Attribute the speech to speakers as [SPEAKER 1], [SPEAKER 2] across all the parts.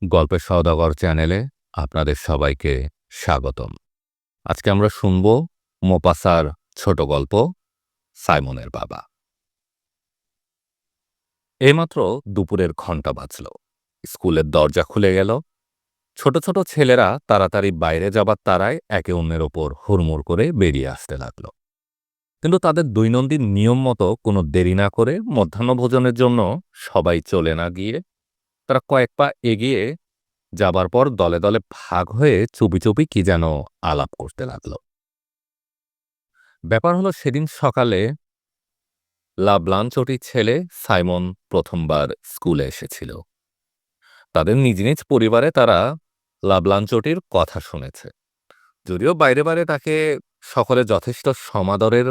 [SPEAKER 1] গল্পের সওদাগর চ্যানেলে আপনাদের সবাইকে স্বাগতম। আজকে আমরা শুনব মোপাসার ছোট গল্প সাইমনের বাবা। এইমাত্র দুপুরের ঘণ্টা বাজল, স্কুলের দরজা খুলে গেল। ছোট ছোট ছেলেরা তাড়াতাড়ি বাইরে যাবার তাড়ায় একে অন্যের ওপর হুড়মুড় করে বেরিয়ে আসতে লাগলো। কিন্তু তাদের দৈনন্দিন নিয়ম মতো কোনো দেরি না করে মধ্যাহ্নভোজনের জন্য সবাই চলে না গিয়ে তারা কয়েক পা এগিয়ে যাবার পর দলে দলে ভাগ হয়ে চুপি চুপি কি যেন আলাপ করতে লাগলো। ব্যাপার হলো, সেদিন সকালে লাবলাঞ্চটির ছেলে সাইমন প্রথমবার স্কুলে এসেছিল। তাদের নিজ নিজ পরিবারে তারা লাবলাঞ্চটির কথা শুনেছে, যদিও বাইরে বাইরে তাকে সকলে যথেষ্ট সমাদরের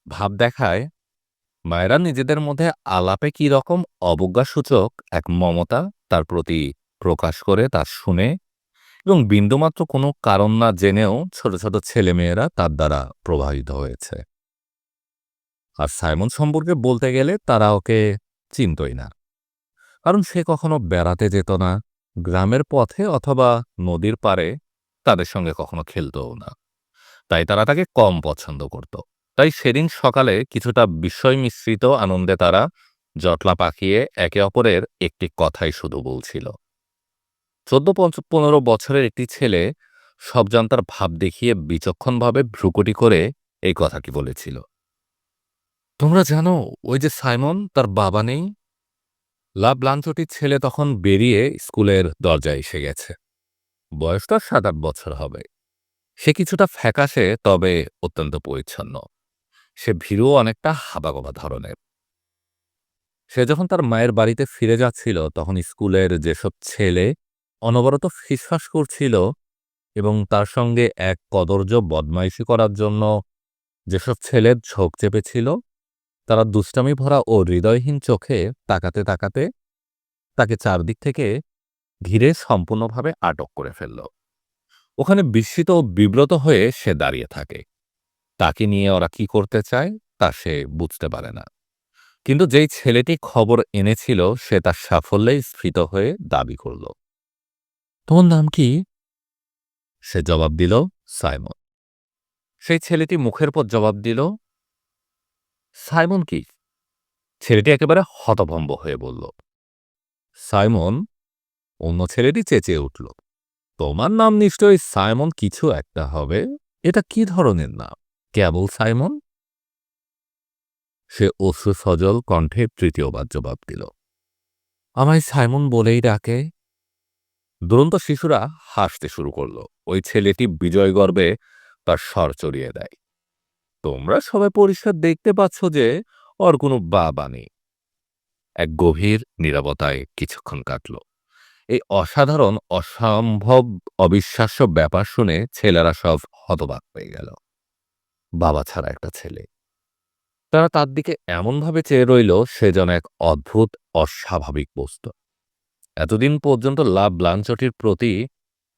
[SPEAKER 1] ভাব দেখায়। মায়েরা নিজেদের মধ্যে আলাপে কি রকম অবজ্ঞাসূচক এক মমতা তার প্রতি প্রকাশ করে তা শুনে, এবং বিন্দুমাত্র কোনো কারণ না জেনেও ছোট ছোট ছেলেমেয়েরা তার দ্বারা প্রভাবিত হয়েছে। আর সাইমন সম্পর্কে বলতে গেলে তারা ওকে চিনতই না, কারণ সে কখনো বেড়াতে যেত না, গ্রামের পথে অথবা নদীর পাড়ে তাদের সঙ্গে কখনো খেলতও না। তাই তারা তাকে কম পছন্দ করত। তাই সেদিন সকালে কিছুটা বিস্ময় মিশ্রিত আনন্দে তারা জটলা পাকিয়ে একে অপরের একটি কথাই শুধু বলছিল। ১৪-১৫ বছরের একটি ছেলে সবজান্তার ভাব দেখিয়ে বিচক্ষণভাবে ভ্রুকুটি করে এই কথাটি বলেছিল, তোমরা জানো, ওই যে সাইমন, তার বাবা নেই। লাবলাঞ্চটির ছেলে তখন বেরিয়ে স্কুলের দরজায় এসে গেছে। বয়সটা ৭-৮ বছর হবে। সে কিছুটা ফ্যাকাশে, তবে অত্যন্ত পরিচ্ছন্ন। সে ভীরু, অনেকটা হাবাগোবা ধরনের। সে যখন তার মায়ের বাড়িতে ফিরে যাচ্ছিল তখন স্কুলের যেসব ছেলে অনবরত ফিসফাস করছিল এবং তার সঙ্গে এক কদর্য বদমাইশি করার জন্য যেসব ছেলের ঝোঁক চেপেছিল, তারা দুষ্টামি ভরা ও হৃদয়হীন চোখে তাকাতে তাকাতে তাকে চারদিক থেকে ঘিরে সম্পূর্ণভাবে আটক করে ফেলল। ওখানে বিস্মিত ও বিব্রত হয়ে সে দাঁড়িয়ে থাকে। তাকে নিয়ে ওরা কি করতে চায় তা সে বুঝতে পারে না। কিন্তু যেই ছেলেটি খবর এনেছিল সে তার সাফল্যে স্ফীত হয়ে দাবি করল, তোমার নাম কি? সে জবাব দিল, সাইমন। সেই ছেলেটি মুখের পর জবাব দিল, সাইমন কি? ছেলেটি একেবারে হতভম্ব হয়ে বলল, সাইমন। অন্য ছেলেটি চেঁচিয়ে উঠল, তোমার নাম নিশ্চয়ই সাইমন কিছু একটা হবে। এটা কি ধরনের নাম? কেবল সাইমন? সে অশ্রু সজল কণ্ঠে তৃতীয়বার জবাব দিল, আমায় সাইমন বলেই ডাকে। দুরন্ত শিশুরা হাসতে শুরু করল। ওই ছেলেটি বিজয় গর্বে তার স্বর চড়িয়ে দেয়, তোমরা সবাই পরিষ্কার দেখতে পাচ্ছ যে ওর কোনো বাবা নেই। এক গভীর নীরবতায় কিছুক্ষণ কাটল। এই অসাধারণ, অসম্ভব, অবিশ্বাস্য ব্যাপার শুনে ছেলেরা সব হতবাক হয়ে গেল। বাবা ছাড়া একটা ছেলে। তারা তার দিকে এমনভাবে চেয়ে রইল সে যেন এক অদ্ভুত, অস্বাভাবিক বস্তু। এতদিন পর্যন্ত লাবলাঞ্চটির প্রতি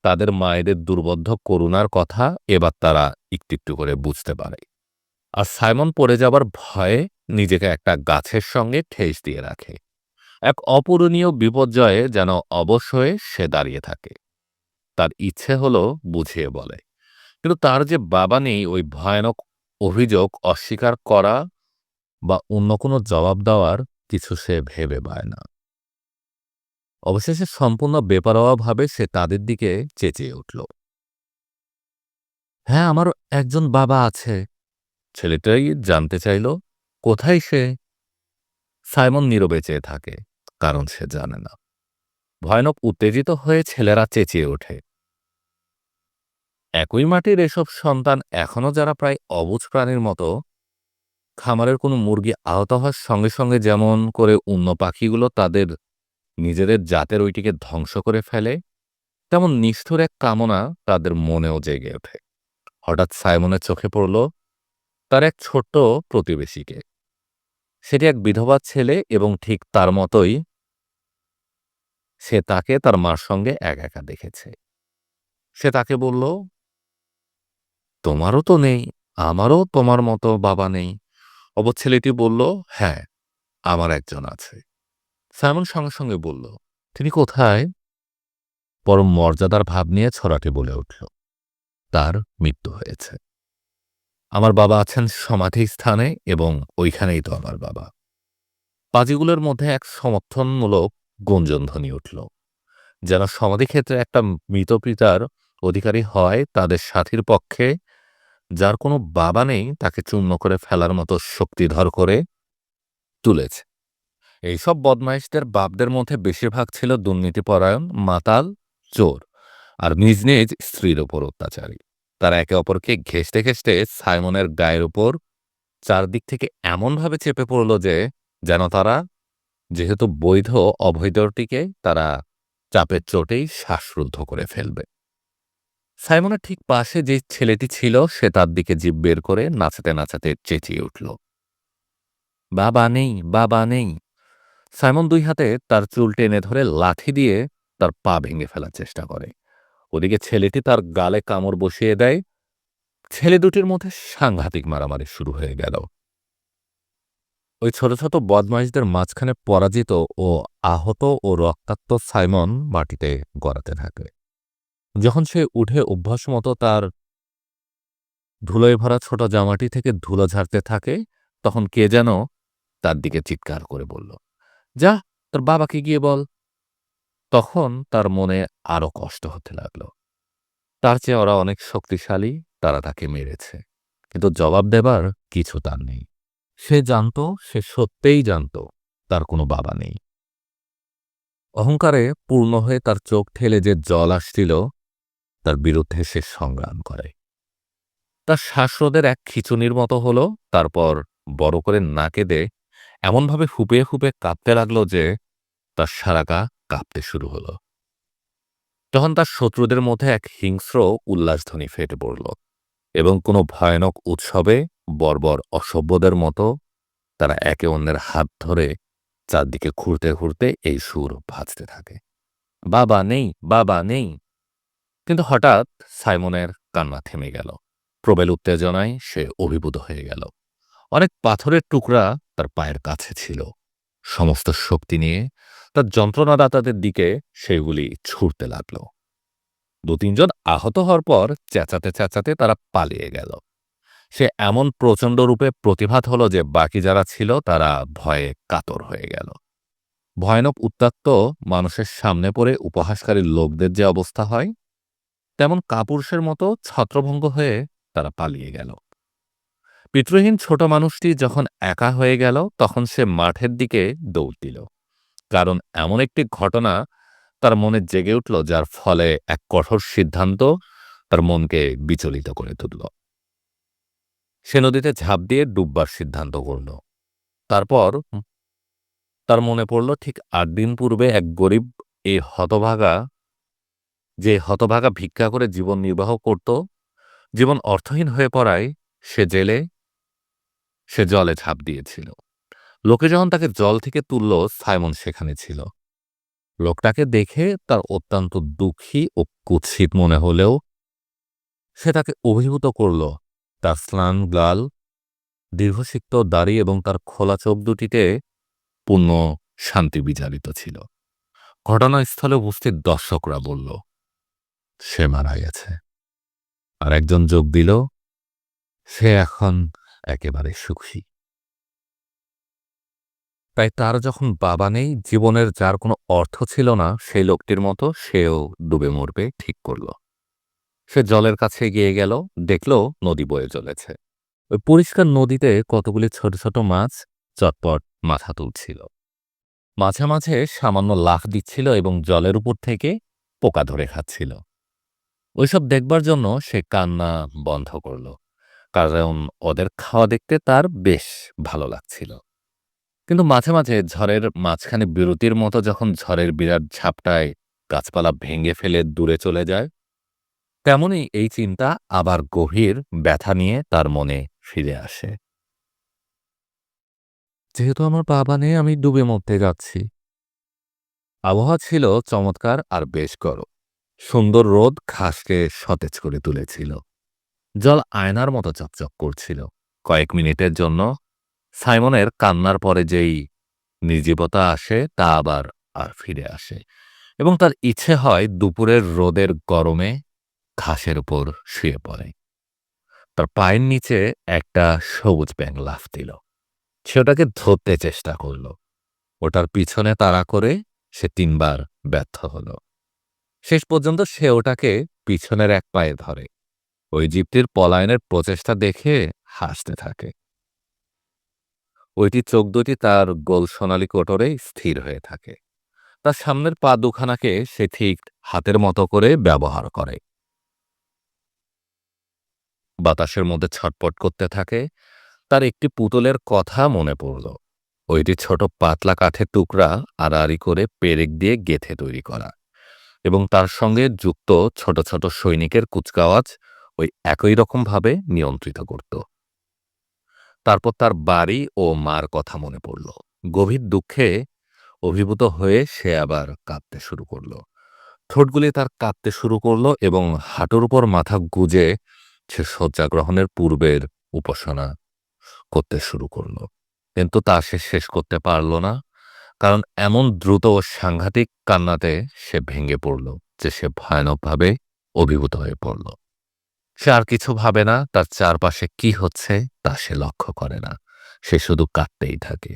[SPEAKER 1] তাদের মায়েদের দুর্বোধ্য করুণার কথা এবার তারা একটু একটু করে বুঝতে পারে। আর সাইমন পড়ে যাবার ভয়ে নিজেকে একটা গাছের সঙ্গে ঠেস দিয়ে রাখে। এক অপূরণীয় বিপর্যয়ে যেন অবশ হয়ে সে দাঁড়িয়ে থাকে। তার ইচ্ছে হলো বুঝিয়ে বলে, কিন্তু তার যে বাবা নেই ওই ভয়ানক অভিযোগ অস্বীকার করা বা অন্য কোনো জবাব দেওয়ার কিছু সে ভেবে পায় না। অবশেষে সম্পূর্ণ বেপরোয়াভাবে সে তাদের দিকে চেঁচিয়ে উঠল, হ্যাঁ, আমারও একজন বাবা আছে। ছেলেটাই জানতে চাইল, কোথায় সে? সাইমন নীরবে চেয়ে থাকে, কারণ সে জানে না। ভয়ানক উত্তেজিত হয়ে ছেলেরা চেঁচিয়ে ওঠে, একই মাটির এসব সন্তান এখনো যারা প্রায় অবুঝ প্রাণীর মতো খামারের কোনো মুরগি আহত হওয়ার সঙ্গে সঙ্গে যেমন করে অন্য পাখিগুলো তাদের নিজেদের জাতের ওইটিকে ধ্বংস করে ফেলে, তেমন নিষ্ঠুর এক কামনা তাদের মনেও জেগে ওঠে। হঠাৎ সাইমনের চোখে পড়ল তার এক ছোট্ট প্রতিবেশীকে। সেটি এক বিধবা ছেলে এবং ঠিক তার মতোই সে তাকে তার মার সঙ্গে একা একা দেখেছে। সে তাকে বলল, তোমারও তো নেই, আমারও তোমার মতো বাবা নেই। অবধ ছেলেটি বলল, হ্যাঁ, আমার একজন আছে। সাইমন সঙ্গে সঙ্গে বলল, তিনি কোথায়? পরম মর্যাদার ভাব নিয়ে ছড়াটে বলে উঠল, তার মৃত্যু হয়েছে। আমার বাবা আছেন সমাধিস্থানে এবং ওইখানেই তো আমার বাবা। পাজিগুলোর মধ্যে এক সমর্থনমূলক গুঞ্জনধ্বনি উঠল, যেন সমাধিক্ষেত্রে একটা মৃত পিতার অধিকারী হয় তাদের সাথীর পক্ষে, যার কোনো বাবা নেই, তাকে চূর্ণ করে ফেলার মতো শক্তিধর করে তুলেছে। এইসব বদমাইশদের বাপদের মধ্যে বেশিরভাগ ছিল দুর্নীতিপরায়ণ, মাতাল, চোর আর নিজ নিজ স্ত্রীর ওপর অত্যাচারী। তারা একে অপরকে ঘেঁষতে ঘেঁষতে সাইমনের গায়ের উপর চারদিক থেকে এমনভাবে চেপে পড়ল যে যেন তারা, যেহেতু বৈধ অবৈধটিকে তারা চাপের চোটেই শ্বাসরুদ্ধ করে ফেলবে। সাইমনের ঠিক পাশে যে ছেলেটি ছিল সে তার দিকে জিভ বের করে নাচাতে নাচাতে চেঁচিয়ে উঠল, বাবা নেই, বাবা নেই। সাইমন দুই হাতে তার চুল টেনে ধরে লাঠি দিয়ে তার পা ভেঙে ফেলার চেষ্টা করে। ওদিকে ছেলেটি তার গালে কামড় বসিয়ে দেয়। ছেলে দুটির মধ্যে সাংঘাতিক মারামারি শুরু হয়ে গেল। ওই ছোট ছোট বদমাইশদের মাঝখানে পরাজিত ও আহত ও রক্তাক্ত সাইমন মাটিতে গড়াতে থাকে। যখন সে উঠে অভ্যাস মতো তার ধুলোয় ভরা ছোট জামাটি থেকে ধুলো ঝাড়তে থাকে, তখন কে যেন তার দিকে চিৎকার করে বলল, যা, তোর বাবাকে গিয়ে বল। তখন তার মনে আরো কষ্ট হতে লাগল। তার চেয়ে ওরা অনেক শক্তিশালী, তারা তাকে মেরেছে, কিন্তু জবাব দেবার কিছু তার নেই। সে জানত, সে সত্যিই জানত তার কোনো বাবা নেই। অহংকারে পূর্ণ হয়ে তার চোখ ঠেলে যে জল আসছিল, তার বিরুদ্ধে সে সংগ্রাম করে। তার শ্বাসরোধের এক খিঁচুনির মতো হলো, তারপর বড় করে না কেঁদে এমনভাবে ফুঁপিয়ে ফুঁপিয়ে কাঁপতে লাগলো যে তার সারা গা কাঁপতে শুরু হলো। তখন তার শত্রুদের মধ্যে এক হিংস্র উল্লাসধ্বনি ফেটে পড়ল এবং কোনো ভয়ানক উৎসবে বর্বর অসভ্যদের মতো তারা একে অন্যের হাত ধরে চারদিকে ঘুরতে ঘুরতে এই সুর ভাজতে থাকে, বাবা নেই, বাবা নেই। কিন্তু হঠাৎ সাইমনের কান্না থেমে গেল। প্রবল উত্তেজনায় সে অভিভূত হয়ে গেল। অনেক পাথরের টুকরা তার পায়ের কাছে ছিল। সমস্ত শক্তি নিয়ে তার যন্ত্রণাদাতাদের দিকে সেগুলি ছুটতে লাগল। দু তিনজন আহত হওয়ার পর চেঁচাতে চেঁচাতে তারা পালিয়ে গেল। সে এমন প্রচণ্ড রূপে প্রতিভাত হল যে বাকি যারা ছিল তারা ভয়ে কাতর হয়ে গেল। ভয়ানক উত্ত্যক্ত মানুষের সামনে পড়ে উপহাসকারী লোকদের যে অবস্থা হয়, তেমন কাপুরুষের মতো ছত্রভঙ্গ হয়ে তারা পালিয়ে গেল। পিতৃহীন ছোট মানুষটি যখন একা হয়ে গেল তখন সে মাঠের দিকে দৌড় দিল, কারণ এমন একটি ঘটনা তার মনে জেগে উঠল যার ফলে এক কঠোর সিদ্ধান্ত তার মনকে বিচলিত করে তুলল। সে নদীতে ঝাঁপ দিয়ে ডুববার সিদ্ধান্ত করল। তারপর তার মনে পড়ল ঠিক ৮ দিন পূর্বে এক গরিব এই হতভাগা ভিক্ষা করে জীবন নির্বাহ করত। জীবন অর্থহীন হয়ে পড়ায় সে জলে ঝাঁপ দিয়েছিল। লোকে যখন তাকে জল থেকে তুলল, সাইমন সেখানে ছিল। লোকটাকে দেখে তার অত্যন্ত দুঃখী ও কুৎসিত মনে হলেও সে তাকে অভিভূত করল। তার স্নান গ্লাল, দীর্ঘসিক্ত দাড়ি এবং তার খোলা চোখ দুটিতে পূর্ণ শান্তি বিজারিত ছিল। ঘটনাস্থলে উপস্থিত দর্শকরা বলল, সে মারা গেছে। আর একজন যোগ দিল, সে এখন একেবারে সুখী। তাই তার যখন বাবা নেই, জীবনের যার কোনো অর্থ ছিল না, সেই লোকটির মতো সেও ডুবে মরবে ঠিক করল। সে জলের কাছে গিয়ে গেল, দেখল নদী বয়ে চলেছে। ওই পরিষ্কার নদীতে কতগুলি ছোট ছোট মাছ চটপট মাথা তুলছিল। মাঝে মাঝে সামান্য লাফ দিচ্ছিল এবং জলের উপর থেকে পোকা ধরে খাচ্ছিল। ওইসব দেখবার জন্য সে কান্না বন্ধ করল, কারণ ওদের খাওয়া দেখতে তার বেশ ভালো লাগছিল। কিন্তু মাঝে মাঝে ঝড়ের মাঝখানে বিরতির মতো যখন ঝড়ের বিরাট ঝাপটায় গাছপালা ভেঙে ফেলে দূরে চলে যায়, তেমনি এই চিন্তা আবার গভীর ব্যথা নিয়ে তার মনে ফিরে আসে। যেহেতু আমার বাবা নেই, আমি ডুবে মরতে যাচ্ছি। আবহাওয়া ছিল চমৎকার আর বেশ গরম। সুন্দর রোদ ঘাসকে সতেজ করে তুলেছিল। জল আয়নার মতো চকচক করছিল। কয়েক মিনিটের জন্য সাইমনের কান্নার পরে যেই নির্জীবতা আসে তা আবার আর ফিরে আসে। এবং তার ইচ্ছে হয় দুপুরের রোদের গরমে ঘাসের উপর শুয়ে পড়ে। তার পায়ের নিচে একটা সবুজ ব্যাঙ লাফ দিল। সে ওটাকে ধরতে চেষ্টা করল। ওটার পিছনে তাড়া করে সে ৩ বার ব্যর্থ হল। শেষ পর্যন্ত সে ওটাকে পিছনের এক পায়ে ধরে। ওই জীবটির পলায়নের প্রচেষ্টা দেখে হাসতে থাকে। ওইটির চোখ দুটি তার গোল সোনালী কোটরে স্থির হয়ে থাকে। তার সামনের পা দুখানাকে সে ঠিক হাতের মতো করে ব্যবহার করে। বাতাসের মধ্যে ছটপট করতে থাকে। তার একটি পুতুলের কথা মনে পড়ল। ওইটি ছোট পাতলা কাঠের টুকরা আড়াআড়ি করে পেরেক দিয়ে গেঁথে তৈরি করা এবং তার সঙ্গে যুক্ত ছোট ছোট সৈনিকের কুচকাওয়াজ ওই একই রকমভাবে নিয়ন্ত্রিত করত। তারপর তার বাড়ি ও মার কথা মনে পড়ল। গভীর দুঃখে অভিভূত হয়ে সে আবার কাঁদতে শুরু করল। ঠোঁটগুলি তার কাঁপতে শুরু করল এবং হাঁটুর উপর মাথা গুজে সে শয্যা গ্রহণের পূর্বের উপাসনা করতে শুরু করল। কিন্তু তা সে শেষ করতে পারল না, কারণ এমন দ্রুত ও সাংঘাতিক কান্নাতে সে ভেঙে পড়ল যে সে ভয়ানকভাবে অভিভূত হয়ে পড়ল। সে আর কিছু ভাবে না, তার চারপাশে কি হচ্ছে তা সে লক্ষ্য করে না। সে শুধু কাঁদতেই থাকে।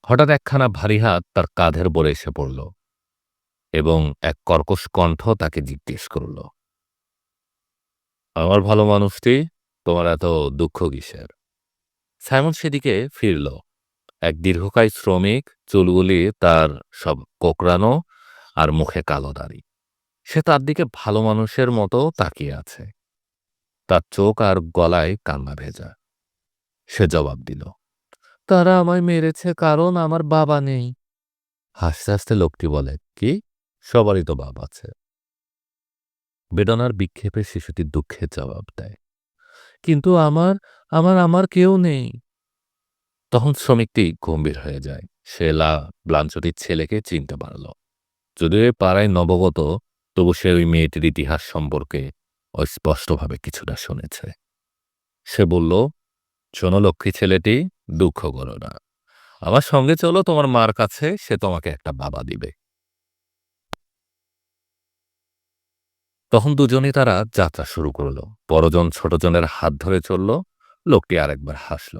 [SPEAKER 1] হঠাৎ একখানা ভারী হাত তার কাঁধের উপরে এসে পড়ল এবং এক কর্কশ কণ্ঠ তাকে জিজ্ঞেস করল, আমার ভালো মানুষটি, তোমার এত দুঃখ কিসের? সাইমন সেদিকে ফিরল। এক দীর্ঘকায় শ্রমিক, চুলগুলি তার সব কোঁকড়ানো আর মুখে কালো দাড়ি। সে তার দিকে ভালো মানুষের মতো তাকিয়ে আছে। তার চোখ আর গলায় কান্না ভেজা। সে জবাব দিল, তারা আমায় মেরেছে কারণ আমার বাবা নেই। হাসতে হাসতে লোকটি বলে, কি? সবারই তো বাবা আছে। বেদনার বিক্ষেপে শিশুটি দুঃখের জবাব দেয়, কিন্তু আমার আমার আমার কেউ নেই। তখন শ্রমিকটি গম্ভীর হয়ে যায়। সে ব্লাঞ্চটির ছেলেকে চিনতে পারল। যদিও এই পাড়ায় নবগত, তবু সে ওই মেয়েটির ইতিহাস সম্পর্কে অস্পষ্টভাবে কিছুটা শুনেছে। সে বলল, শোনো লক্ষ্মী ছেলেটি, দুঃখ করো না। আমার সঙ্গে চলো তোমার মার কাছে, সে তোমাকে একটা বাবা দিবে। তখন দুজনেই তারা যাত্রা শুরু করল। বড়জন ছোটজনের হাত ধরে চলল। লোকটি আরেকবার হাসল,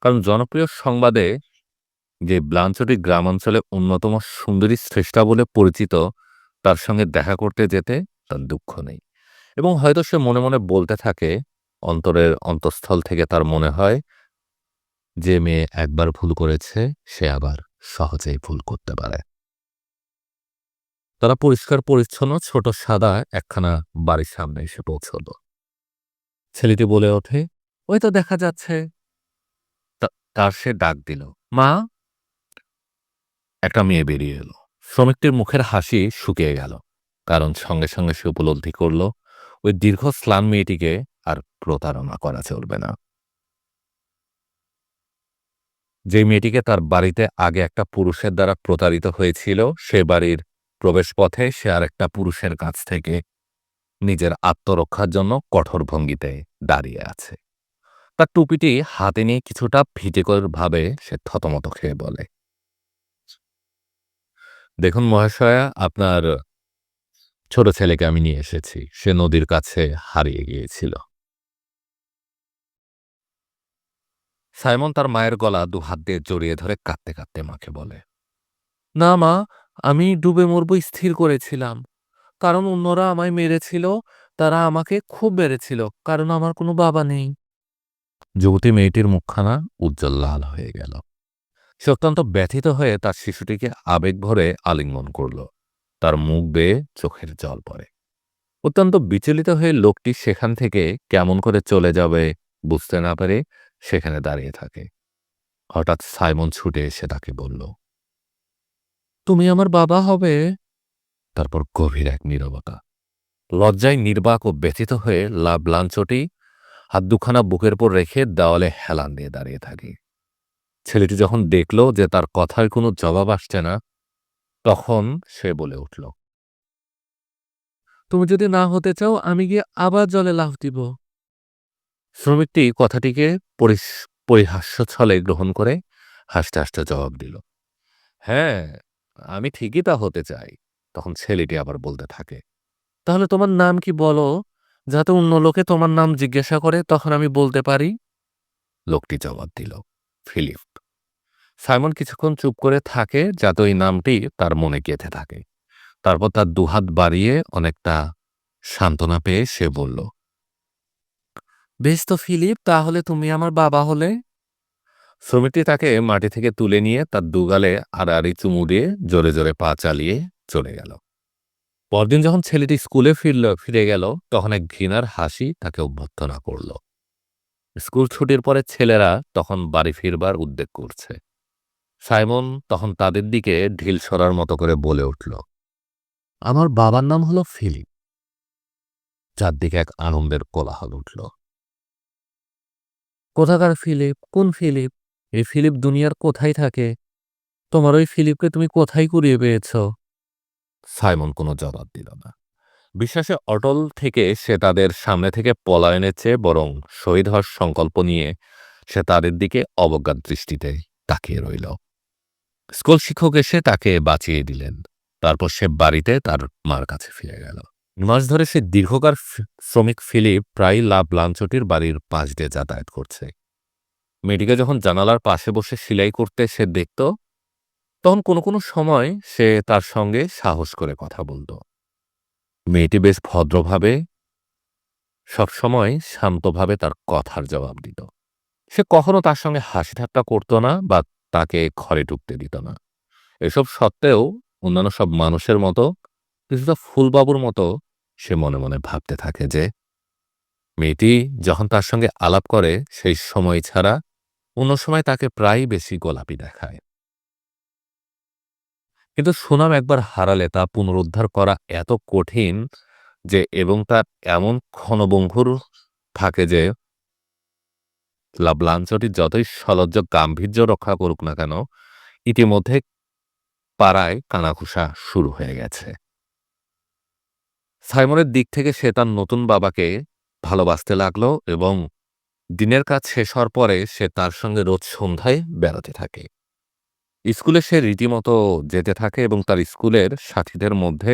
[SPEAKER 1] কারণ জনপ্রিয় সংবাদে যে ব্লাঞ্চটি গ্রামাঞ্চলে অন্যতম সুন্দরী শ্রেষ্ঠা বলে পরিচিত, তার সঙ্গে দেখা করতে যেতে তার দুঃখ নেই। এবং হয়তো সে মনে মনে বলতে থাকে, অন্তরের অন্তঃস্থল থেকে তার মনে হয়, যে মেয়ে একবার ভুল করেছে সে আবার সহজেই ভুল করতে পারে। তারা পরিষ্কার পরিচ্ছন্ন ছোট সাদা একখানা বাড়ির সামনে এসে পৌঁছল। ছেলেটি বলে ওঠে, ওই তো দেখা যাচ্ছে। তার সে ডাক দিল, মা। একটা মেয়ে বেরিয়ে এলো। শ্রমিকটির মুখের হাসি শুকিয়ে গেল, কারণ সঙ্গে সঙ্গে সে উপলব্ধি করল ওই দীর্ঘ স্লান মেয়েটিকে আর প্রতারণা করা চলবে না। যে মেয়েটিকে তার বাড়িতে আগে একটা পুরুষের দ্বারা প্রতারিত হয়েছিল, সে বাড়ির প্রবেশপথে সে আর একটা পুরুষের কাছ থেকে নিজের আত্মরক্ষার জন্য কঠোর ভঙ্গিতে দাঁড়িয়ে আছে। তার টুপিটি হাতে নিয়ে কিছুটা ভীতিকর ভাবে সে থতমত খেয়ে বলে, দেখুন মহাশয়া, আপনার ছোট ছেলেকে আমি নিয়ে এসেছি। সে নদীর কাছে হারিয়ে গিয়েছিল। সাইমন তার মায়ের গলা দুহাত দিয়ে জড়িয়ে ধরে কাঁদতে কাঁদতে মাকে বলে, না মা, আমি ডুবে মরব স্থির করেছিলাম, কারণ অন্যরা আমায় মেরেছিল। তারা আমাকে খুব মেরেছিল, কারণ আমার কোনো বাবা নেই। যুবতী মেয়েটির মুখখানা উজ্জ্বল লাল হয়ে গেল। সে অত্যন্ত ব্যথিত হয়ে তার শিশুটিকে আবেগ ভরে আলিঙ্গন করল। তার মুখ বেয়ে চোখের জল পড়ে। অত্যন্ত বিচলিত হয়ে লোকটি সেখান থেকে কেমন করে চলে যাবে বুঝতে না পেরে সেখানে দাঁড়িয়ে থাকে। হঠাৎ সাইমন ছুটে এসে তাকে বলল, তুমি আমার বাবা হবে? তারপর গভীর এক নীরবতা। লজ্জায় নির্বাক ও ব্যথিত হয়ে লাঞ্চটি হাত দুখানা বুকের উপর রেখে দেওয়ালে হেলান দিয়ে দাঁড়িয়ে থাকি। ছেলেটি যখন দেখল যে তার কথার কোনো জবাব আসছে না, তখন সে বলে উঠল, তুমি যদি না হতে চাও, আমি গিয়ে আবার জলে লাফ দিব। শ্রমিকটি কথাটিকে পরিহাস্য ছলে গ্রহণ করে হাসতে হাসতে জবাব দিল, হ্যাঁ, আমি ঠিকই তা হতে চাই। তখন ছেলেটি আবার বলতে থাকে, তাহলে তোমার নাম কি বলো, যাতে অন্য লোকে তোমার নাম জিজ্ঞাসা করে তখন আমি বলতে পারি। লোকটি জবাব দিল, ফিলিপ। সাইমন কিছুক্ষণ চুপ করে থাকে যাতে ওই নামটি তার মনে গেঁথে থাকে। তারপর তার দুহাত বাড়িয়ে অনেকটা সান্ত্বনা পেয়ে সে বলল, বেশ তো ফিলিপ, তাহলে তুমি আমার বাবা হলে। শ্রমিকটি তাকে মাটি থেকে তুলে নিয়ে তার দুগালে আড়াআড়ি চুমু দিয়ে জোরে জোরে পা চালিয়ে চলে গেল। পরদিন যখন ছেলেটি স্কুলে ফিরে গেল, তখন এক ঘৃণার হাসি তাকে অভ্যর্থনা করল। স্কুল ছুটির পরে ছেলেরা তখন বাড়ি ফিরবার উদ্যোগ করছে। সাইমন তখন তাদের দিকে ঢিল সরার মতো করে বলে উঠল, আমার বাবার নাম হলো ফিলিপ। চারদিকে এক আনন্দের কোলাহল উঠল। কোথাকার ফিলিপ? কোন ফিলিপ? এই ফিলিপ দুনিয়ার কোথায় থাকে? তোমার ওই ফিলিপকে তুমি কোথায় কুড়িয়ে পেয়েছ? সাইমন কোনো জবাব দিল না। বিশ্বাসে অটল থেকে সে তাদের সামনে থেকে পলায়নের চেয়ে বরং শহীদ হওয়ার সংকল্প নিয়ে সে তাদের দিকে অবজ্ঞার দৃষ্টিতে তাকিয়ে রইল। স্কুল শিক্ষক এসে তাকে বাঁচিয়ে দিলেন। তারপর সে বাড়িতে তার মার কাছে ফিরে গেল। মাস ধরে সে দীর্ঘকার শ্রমিক ফিলিপ প্রায় লাঞ্চটির বাড়ির পাশ দিয়ে যাতায়াত করছে। মেয়েটিকে যখন জানালার পাশে বসে সেলাই করতে সে দেখত, তখন কোনো কোনো সময় সে তার সঙ্গে সাহস করে কথা বলত। মেয়েটি বেশ ভদ্রভাবে, সবসময় শান্তভাবে তার কথার জবাব দিত। সে কখনো তার সঙ্গে হাসি ঠাট্টা করত না বা তাকে ঘরে ঢুকতে দিত না। এসব সত্ত্বেও অন্যান্য সব মানুষের মতো, কিছুটা ফুলবাবুর মতো সে মনে মনে ভাবতে থাকে যে মেয়েটি যখন তার সঙ্গে আলাপ করে সেই সময় ছাড়া অন্য সময় তাকে প্রায় বেশি গোলাপি দেখায়। কিন্তু সুনাম একবার হারালে তা পুনরুদ্ধার করা এত কঠিন যে, এবং তার এমন ক্ষণভঙ্গুর থাকে যে লাঞ্চটি যতই সলজ্জ গাম্ভীর্য রক্ষা করুক না কেন, ইতিমধ্যে পাড়ায় কানাঘুষা শুরু হয়ে গেছে। সাইমনের দিক থেকে সে তার নতুন বাবাকে ভালোবাসতে লাগলো এবং দিনের কাজ শেষ হওয়ার পরে সে তার সঙ্গে রোজ সন্ধ্যায় বেড়াতে থাকে। স্কুলে সে রীতিমতো যেতে থাকে এবং তার স্কুলের সাথীদের মধ্যে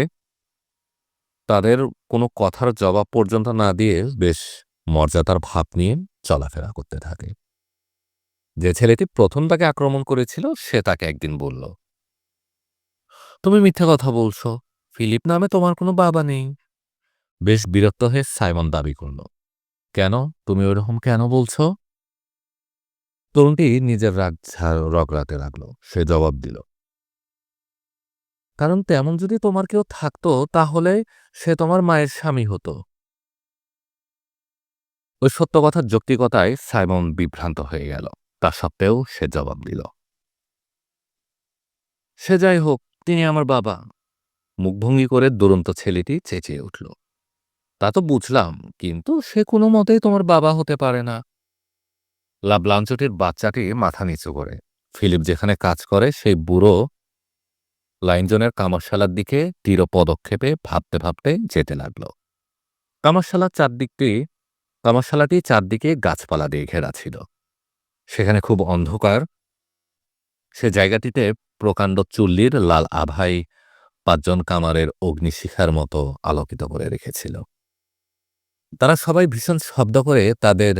[SPEAKER 1] তাদের কোনো কথার জবাব পর্যন্ত না দিয়ে বেশ মর্যাদার ভাব নিয়ে চলাফেরা করতে থাকে। যে ছেলেটি প্রথম তাকে আক্রমণ করেছিল সে তাকে একদিন বলল, তুমি মিথ্যা কথা বলছো, ফিলিপ নামে তোমার কোনো বাবা নেই। বেশ বিরক্ত হয়ে সাইমন দাবি করল, কেন, তুমি ওরকম কেন বলছো? তরুণটি নিজের রাগ রগড়াতে লাগলো। সে জবাব দিল, কারণ তেমন যদি তোমার কেউ থাকতো তাহলে সে তোমার মায়ের স্বামী হতো। ওই সত্য কথার যৌক্তিকতায় সাইমন বিভ্রান্ত হয়ে গেল। তা সত্ত্বেও সে জবাব দিল, সে যাই হোক, তিনি আমার বাবা। মুখভঙ্গি করে দুরন্ত ছেলেটি চেঁচিয়ে উঠল, তা তো বুঝলাম, কিন্তু সে কোনো মতেই তোমার বাবা হতে পারে না। লাঞ্চটির বাচ্চাটি মাথা নিচু করে ফিলিপ যেখানে কাজ করে সেই বুড়ো লাইনজনের কামারশালার দিকে তীর পদক্ষেপে ভাবতে ভাবতে যেতে লাগল। কামারশালাটি চারদিকে গাছপালা দিয়ে ঘেরা ছিল। সেখানে খুব অন্ধকার। সে জায়গাটিতে প্রকাণ্ড চুল্লির লাল আভাই ৫ জন কামারের অগ্নিশিখার মতো আলোকিত করে রেখেছিল। তারা সবাই ভীষণ শব্দ করে তাদের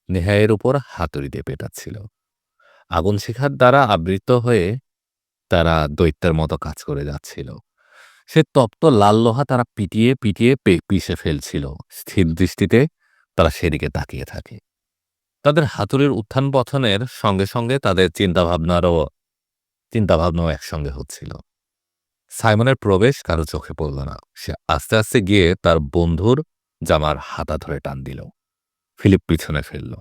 [SPEAKER 1] নেহায়ের উপর হাতুড়ি দিয়ে পেটাচ্ছিল। আগুন শিখার দ্বারা আবৃত হয়ে তারা দৈত্যের মতো কাজ করে যাচ্ছিল। সে তপ্ত লাল লোহা তারা পিটিয়ে পিটিয়ে পিষে ফেলছিল। স্থির দৃষ্টিতে তারা সেদিকে তাকিয়ে থাকে। তাদের হাতুড়ির উত্থান পতনের সঙ্গে সঙ্গে তাদের চিন্তাভাবনাও একসঙ্গে হচ্ছিল। সাইমনের প্রবেশ কারো চোখে পড়ল না। সে আস্তে আস্তে গিয়ে তার বন্ধুর জামার হাতা ধরে টান দিল। ফিলিপ পিছনে ফেলল।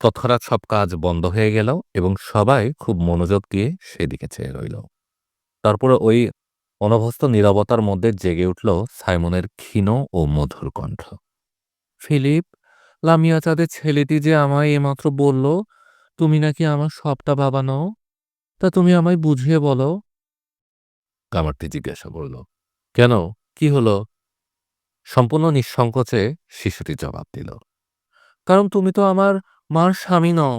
[SPEAKER 1] তৎক্ষণাৎ সব কাজ বন্ধ হয়ে গেল এবং সবাই খুব মনোযোগ দিয়ে সেদিকে চেয়ে রইল। তারপরে ওই অনভ্যস্ত নীরবতার মধ্যে জেগে উঠল সাইমনের ক্ষীণ ও মধুর কণ্ঠ। ফিলিপ, লামিয়া চাঁদের ছেলেটি যে আমায় এইমাত্র বলল তুমি নাকি আমার সবটা বাবা নও, তা তুমি আমায় বুঝিয়ে বলো। কামারটি জিজ্ঞাসা করল, কেন, কি হলো? সম্পূর্ণ নিঃসংকোচে শিশুটি জবাব দিল, কারণ তুমি তো আমার মার স্বামী নও।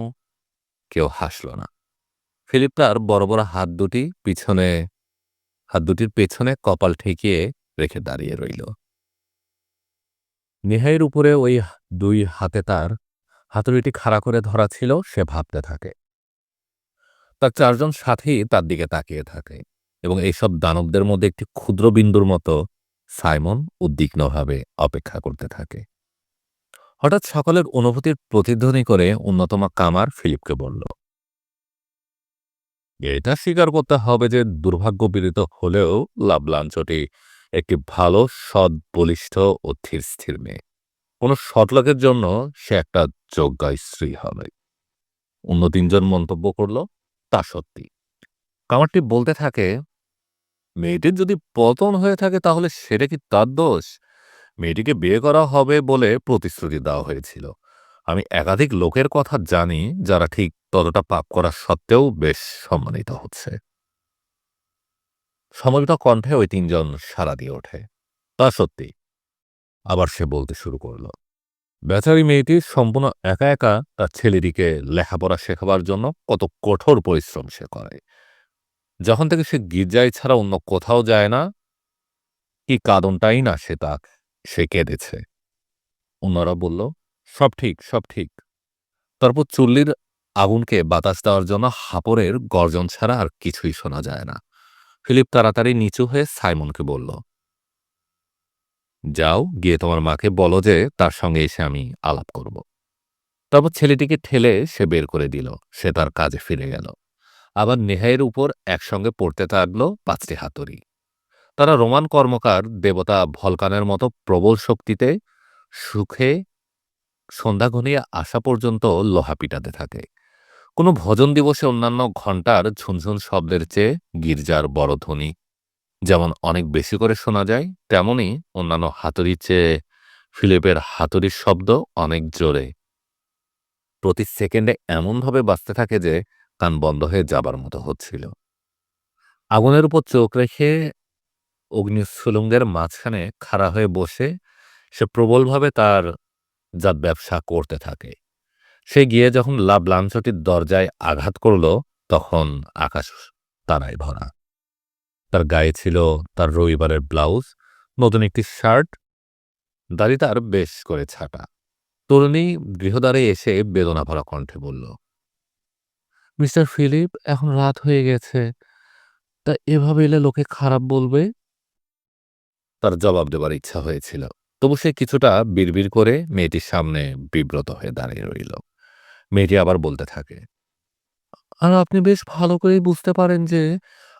[SPEAKER 1] কেউ হাসল না। ফিলিপ তার বড় বড় হাত দুটি পিছনে হাত দুটির পেছনে কপাল ঠেকিয়ে রেখে দাঁড়িয়ে রইল। নেহাইয়ের উপরে ওই দুই হাতে তার হাতুড়িটি খাড়া করে ধরা ছিল। সে ভাবতে থাকে। তার চারজন সাথী তার দিকে তাকিয়ে থাকে এবং এইসব দানবদের মধ্যে একটি ক্ষুদ্র বিন্দুর মতো সাইমন উদ্বিগ্নভাবে অপেক্ষা করতে থাকে। হঠাৎ সকলের অনুভূতির প্রতিধ্বনি করে অন্যতম কামার ফিলিপকে বলল, এটা স্বীকার করতে হবে যে দুর্ভাগ্যপীড়িত হলেও লাভলাঞ্চটি একটি ভালো, সৎ, বলিষ্ঠ ও ধীর স্থির মেয়ে। কোনো সৎলোকের জন্য সে একটা যোগ্য স্ত্রী হবে। অন্য তিনজন মন্তব্য করল, তা সত্যি। কামারটি বলতে থাকে, মেয়েটির যদি পতন হয়ে থাকে তাহলে সেটা কি তার দোষ? মেয়েটিকে বিয়ে করা হবে বলে প্রতিশ্রুতি দেওয়া হয়েছিল। আমি একাধিক লোকের কথা জানি যারা ঠিক ততটা পাপ করা সত্ত্বেও বেশ সম্মানিত হচ্ছে। সমবেত কণ্ঠে ওই তিনজন সাড়া দিয়ে ওঠে, তা সত্যি। আবার সে বলতে শুরু করল, বেচারি মেয়েটি সম্পূর্ণ একা একা তার ছেলেটিকে লেখাপড়া শেখাবার জন্য কত কঠোর পরিশ্রম সে করে। যখন থেকে সে গির্জায় ছাড়া অন্য কোথাও যায় না, কি কাঁদনটাই না সে কেঁদেছে। অন্যরা বলল, সব ঠিক, সব ঠিক। তারপর চুল্লির আগুনকে বাতাস দেওয়ার জন্য হাপরের গর্জন ছাড়া আর কিছুই শোনা যায় না। ফিলিপ তাড়াতাড়ি নিচু হয়ে সাইমনকে বলল, যাও গিয়ে তোমার মাকে বলো যে তার সঙ্গে এসে আমি আলাপ করব। তারপর ছেলেটিকে ঠেলে সে বের করে দিল। সে তার কাজে ফিরে গেল। আবার নেহাইয়ের উপর একসঙ্গে পড়তে থাকল 5টি হাতুড়ি। তারা রোমান কর্মকার দেবতা ভলকানের মতো প্রবল শক্তিতে সুখে সন্ধ্যা ঘনিয়ে আসা পর্যন্ত লোহা পিটাতে থাকে। কোনো ভজন দিবসে অন্যান্য ঘণ্টার ঝুনঝুন শব্দের চেয়ে গির্জার বড় ধ্বনি যেমন অনেক বেশি করে শোনা যায়, তেমনি অন্যান্য হাতুড়ির চেয়ে ফিলিপের হাতুড়ির শব্দ অনেক জোরে প্রতি সেকেন্ডে এমনভাবে বাজতে থাকে যে কান বন্ধ হয়ে যাবার মতো হচ্ছিল। আগুনের উপর চোখ রেখে অগ্নিস্ফুলিঙ্গের মাঝখানে খাড়া হয়ে বসে সে প্রবলভাবে তার জাত ব্যবসা করতে থাকে। সে গিয়ে যখন লাঞ্চটির দরজায় আঘাত করল, তখন আকাশ তারায় ভরা। তার গায়ে ছিল তার রবিবারের ব্লাউজ, নতুন একটি শার্ট, দাড়ি তার বেশ করে ছাটা। তরুণী গৃহদ্বারে এসে বেদনা ভরা কণ্ঠে বলল, মিস্টার ফিলিপ, এখন রাত হয়ে গেছে, তা এভাবে এলে লোকে খারাপ বলবে। তার জবাব দেবার ইচ্ছা হয়েছিল, তবু সে কিছুটা বিড়বিড় করে মেয়েটির সামনে বিব্রত হয়ে দাঁড়িয়ে রইল। মেয়েটি আবার বলতে থাকে, আর আপনি বেশ ভালো করেই বুঝতে পারেন যে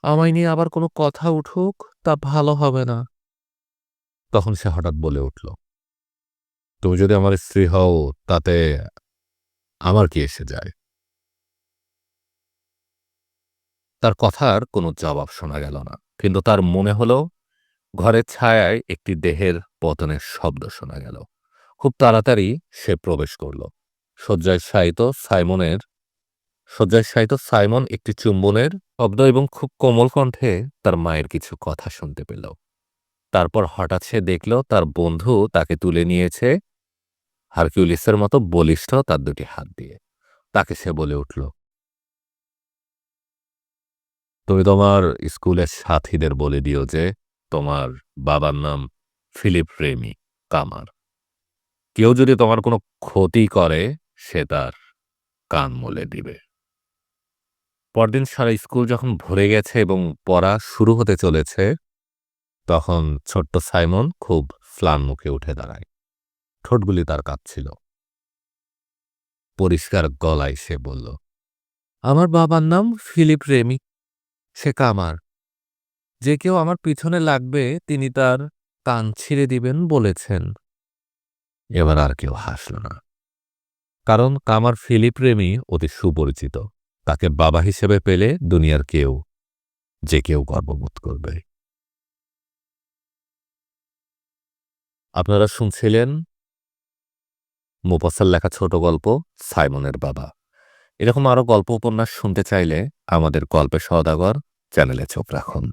[SPEAKER 1] আমায় নিয়ে আবার কোনো কথা উঠুক, তা ভালো হবে না। তখন সে হঠাৎ বলে উঠল, তুমি যদি আমার স্ত্রী হও তাতে আমার কি এসে যায়? তার কথার কোনো জবাব শোনা গেল না, কিন্তু তার মনে হলো ঘরের ছায়ায় একটি দেহের পতনের শব্দ শোনা গেল। খুব তাড়াতাড়ি সে প্রবেশ করল। শয্যায় শায়িত সাইমন একটি চুম্বনের শব্দ এবং খুব কোমল কণ্ঠে তার মায়ের কিছু কথা শুনতে পেল। তারপর হঠাৎ সে দেখল তার বন্ধু তাকে তুলে নিয়েছে হারকিউলিসের মতো বলিষ্ঠ তার দুটি হাত দিয়ে। তাকে সে বলে উঠল, তুমি তোমার স্কুলের সাথীদের বলে দিও যে তোমার বাবার নাম ফিলিপ রেমি কামার। কেউ যদি তোমার কোনো ক্ষতি করে সে তার কান মলে দিবে। পরদিন সারা স্কুল যখন ভরে গেছে এবং পড়া শুরু হতে চলেছে, তখন ছোট্ট সাইমন খুব ম্লান মুখে উঠে দাঁড়ায়। ঠোঁটগুলি তার কাঁপছিল। পরিষ্কার গলায় সে বলল, আমার বাবার নাম ফিলিপ রেমি, সে কামার। যে কেউ আমার পিছনে লাগবে তিনি তার কান ছিঁড়ে দিবেন বলেছেন। এবার আর কেউ হাসল না, কারণ কামার ফিলিপ রেমি অতি সুপরিচিত। তাকে বাবা হিসেবে পেলে দুনিয়ার যে কেউ গর্ববোধ করবে। আপনারা শুনছিলেন মোফাজ্জল লেখা ছোট গল্প সাইমনের বাবা। এরকম আরো গল্প উপন্যাস শুনতে চাইলে আমাদের গল্পের সওদাগর চ্যানেলে চোখ রাখুন।